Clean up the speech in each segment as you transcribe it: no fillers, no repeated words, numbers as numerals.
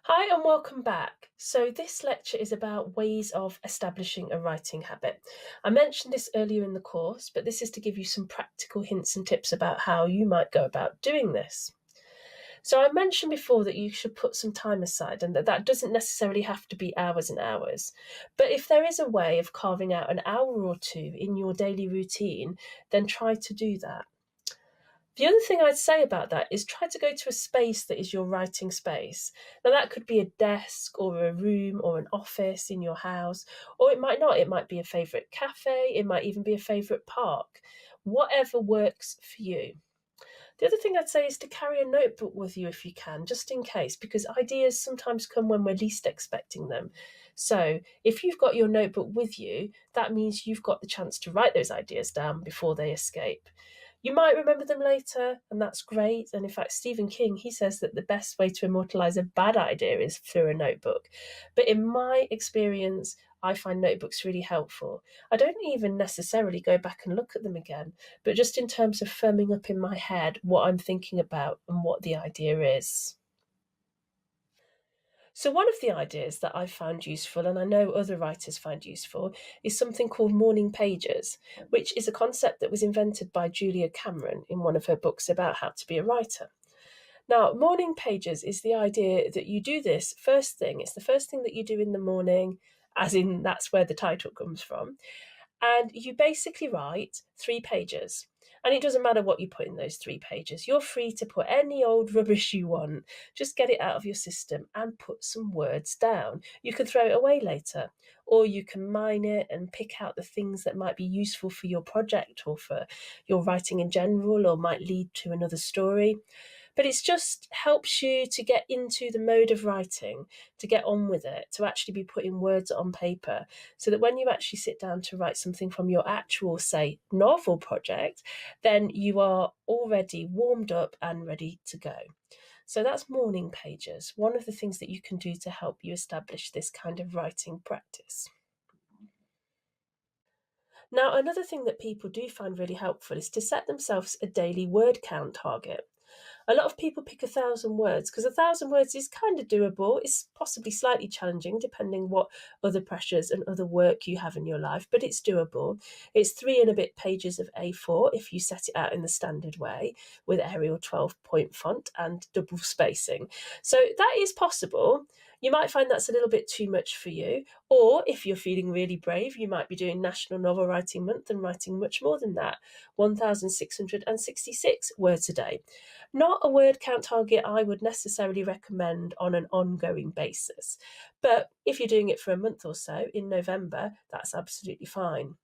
Hi and welcome back. So, this lecture is about ways of establishing a writing habit. I mentioned this earlier in the course, but this is to give you some practical hints and tips about how you might go about doing this. So, I mentioned before that you should put some time aside and that doesn't necessarily have to be hours and hours. But if there is a way of carving out an hour or two in your daily routine, then try to do that. The other thing I'd say about that is try to go to a space that is your writing space. Now, that could be a desk or a room or an office in your house, or it might not. It might be a favourite cafe, it might even be a favourite park. Whatever works for you. The other thing I'd say is to carry a notebook with you if you can, just in case, because ideas sometimes come when we're least expecting them. So, if you've got your notebook with you, that means you've got the chance to write those ideas down before they escape. You might remember them later, and that's great. And in fact, Stephen King, he says that the best way to immortalize a bad idea is through a notebook. But in my experience, I find notebooks really helpful. I don't even necessarily go back and look at them again, but just in terms of firming up in my head what I'm thinking about and what the idea is. So, one of the ideas that I've found useful, and I know other writers find useful, is something called morning pages, which is a concept that was invented by Julia Cameron in one of her books about how to be a writer. Now, morning pages is the idea that you do this first thing, it's the first thing that you do in the morning, as in that's where the title comes from. And you basically write 3 pages. And it doesn't matter what you put in those 3 pages. You're free to put any old rubbish you want. Just get it out of your system and put some words down. You can throw it away later, or you can mine it and pick out the things that might be useful for your project or for your writing in general, or might lead to another story. But it's just helps you to get into the mode of writing, to get on with it, to actually be putting words on paper, so that when you actually sit down to write something from your actual, say, novel project, then you are already warmed up and ready to go. So that's morning pages, one of the things that you can do to help you establish this kind of writing practice. Now, another thing that people do find really helpful is to set themselves a daily word count target. A lot of people pick 1,000 words because 1,000 words is kind of doable. It's possibly slightly challenging depending what other pressures and other work you have in your life, but it's doable. It's 3 and a bit pages of A4 if you set it out in the standard way with Arial 12-point font and double spacing. So that is possible. You might find that's a little bit too much for you. Or if you're feeling really brave, you might be doing National Novel Writing Month and writing much more than that, 1,666 words a day. Not a word count target I would necessarily recommend on an ongoing basis. But if you're doing it for a month or so in November, that's absolutely fine.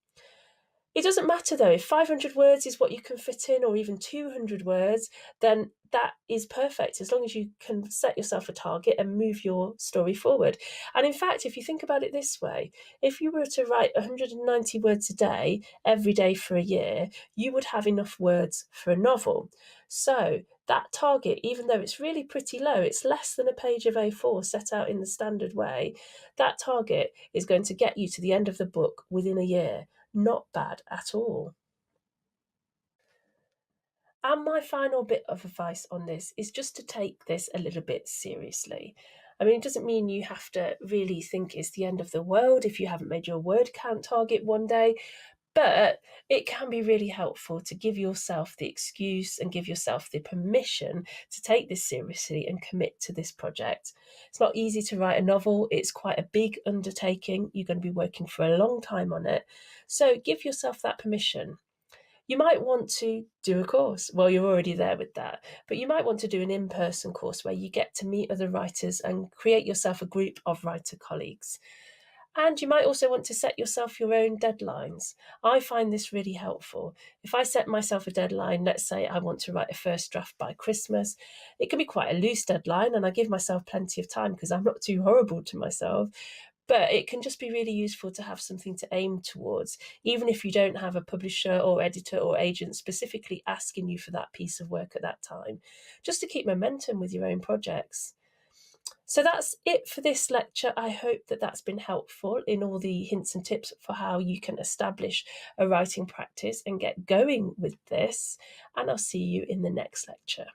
It doesn't matter though, if 500 words is what you can fit in, or even 200 words, then that is perfect as long as you can set yourself a target and move your story forward. And in fact, if you think about it this way, if you were to write 190 words a day, every day for a year, you would have enough words for a novel. So that target, even though it's really pretty low, it's less than a page of A4 set out in the standard way, that target is going to get you to the end of the book within a year. Not bad at all. And my final bit of advice on this is just to take this a little bit seriously. I mean, it doesn't mean you have to really think it's the end of the world if you haven't made your word count target one day, but it can be really helpful to give yourself the excuse and give yourself the permission to take this seriously and commit to this project. It's not easy to write a novel, it's quite a big undertaking. You're going to be working for a long time on it. So give yourself that permission. You might want to do a course. Well, you're already there with that, but you might want to do an in person course where you get to meet other writers and create yourself a group of writer colleagues. And you might also want to set yourself your own deadlines. I find this really helpful. If I set myself a deadline, let's say I want to write a first draft by Christmas, it can be quite a loose deadline, and I give myself plenty of time because I'm not too horrible to myself. But it can just be really useful to have something to aim towards, even if you don't have a publisher or editor or agent specifically asking you for that piece of work at that time, just to keep momentum with your own projects. So that's it for this lecture. I hope that that's been helpful in all the hints and tips for how you can establish a writing practice and get going with this. And I'll see you in the next lecture.